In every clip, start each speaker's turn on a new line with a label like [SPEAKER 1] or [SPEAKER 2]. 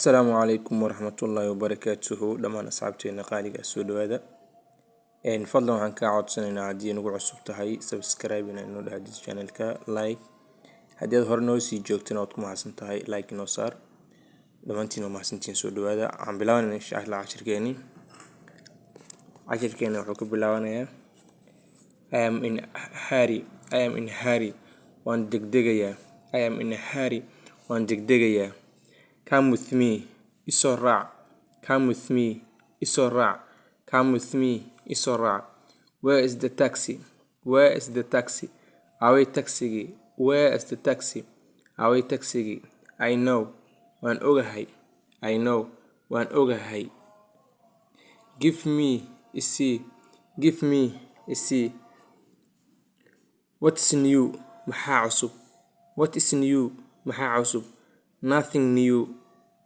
[SPEAKER 1] السلام عليكم ورحمة الله وبركاته دمان أصحابتي قالي السود هذا إن فضلا عن كعود سنة عادية نقول عصبت هاي سبسكرايب إنه هذا الشانل لايك هذا يظهر نوسي جوكتنا وتكون حسنت هاي لايك إنه صار دمانتين وما حسنتين سود هذا عم بلاون إيش أهل عشر كيني وحكي بلاون يا I am in hurry وان دقدقة I am in a hurry وان دقدقة Come with me, it's alright. Come with me, it's alright. Come with me, it's alright. Where is the taxi? Where is the taxi? Away taxi. Where is the taxi? Away taxi. I know. Wan ogahay. I know. Wan ogahay. Give me a C. Give me a C. What's new? Maxaa cusub? What is new? Maxaa cusub? Nothing new.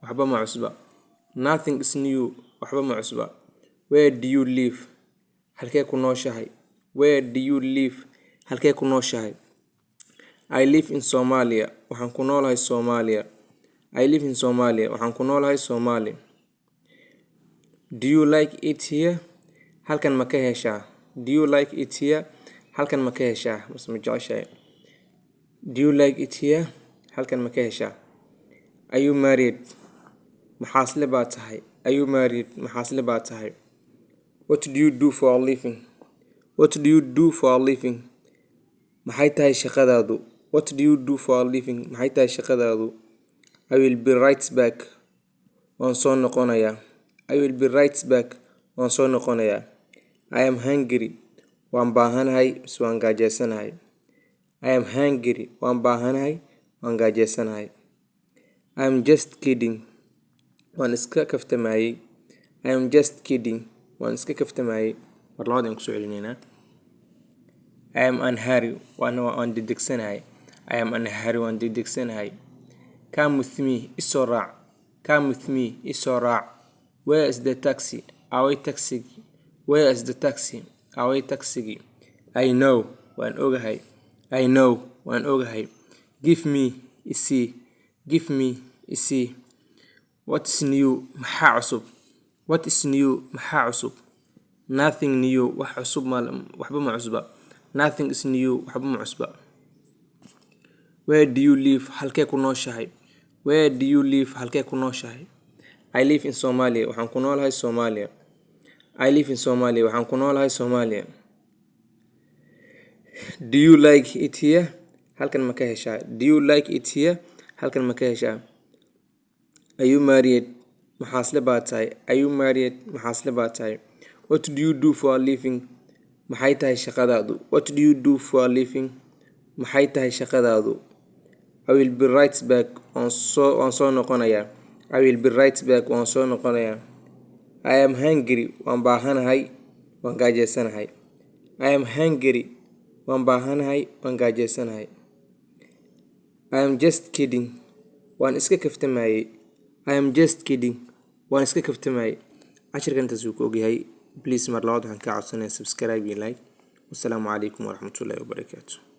[SPEAKER 1] waxba ma cusba. Nothing is new. waxba ma cusba. Where do you live? halkee ku nooshahay? Where do you live? halkee ku nooshahay? I live in Somalia. waxaan ku noolahay Soomaaliya. I live in Somalia. waxaan ku noolahay Soomaaliya. Do you like it here? halkan ma ka heshaa? Do you like it here? halkan ma ka heshaa? mas ma jeceshahay? Do you like it here? halkan ma ka heshaa? Are you married? maxaasle baa tahay? Are you married? maxaasle baa tahay? What do you do for a living? What do you do for a living? maxay tahay shaqadaadu? What do you do for a living? maxay tahay shaqadaadu? I will be right back. waan soo noqonayaa. I will be right back. waan soo noqonayaa. I am hungry. waan baahanahay mise waan gaajeysanahay. I am hungry. waan baahanahay waan gaajeysanahay. I am just kidding. waan iska kaftamayay. I am just kidding. waan iska kaftamayay. mar labaad aan kusoo celinaynaa. I am unhurry. waan dedegsanahay. I am unhurry. waan dedegsanahay. Come with me. isoo raac. Come with me. isoo raac. Where is the taxi? away taxi. Where is the taxi? away taxi. I know. waan ogahay. I know. waan ogahay. Give me. isii. Give me. isii. What's new? maxaa cusub? What is new? maxaa cusub? Nothing new. wax cusub waxba ma cusba. Nothing is new. waxba ma cusba. Where do you live? halkee ku nooshahay? Where do you live? halkee ku nooshahay? I live in Somalia. waxaan ku noolahay Soomaaliya. I live in Somalia. waxaan ku noolahay Soomaaliya. Do you like it here? halkan ma ka heshaa? Do you like it here? halkan ma ka heshaa? Are you married? maxaasle baa tahay? Are you married? maxaasle baa tahay? What do you do for a living? maxay tahay shaqadaadu? What do you do for a living? maxay tahay shaqadaadu? I will be right back. waan soo noqonayaa. I will be right back. waan soo noqonayaa. I am hungry. waan baahanahay waan gaajeysanahay. I am hungry. waan baahanahay waan gaajeysanahay. I am just kidding. waan iska kaftamayay. I am just kidding. waan iska kaftamayay. cashirkan intaas wuu ku ogyahay. Please mar labaad waxaan kaa codsanayaa subscribe iyo like. Wassalaamu calaykum waraxmatullaahi wabarakaatuh.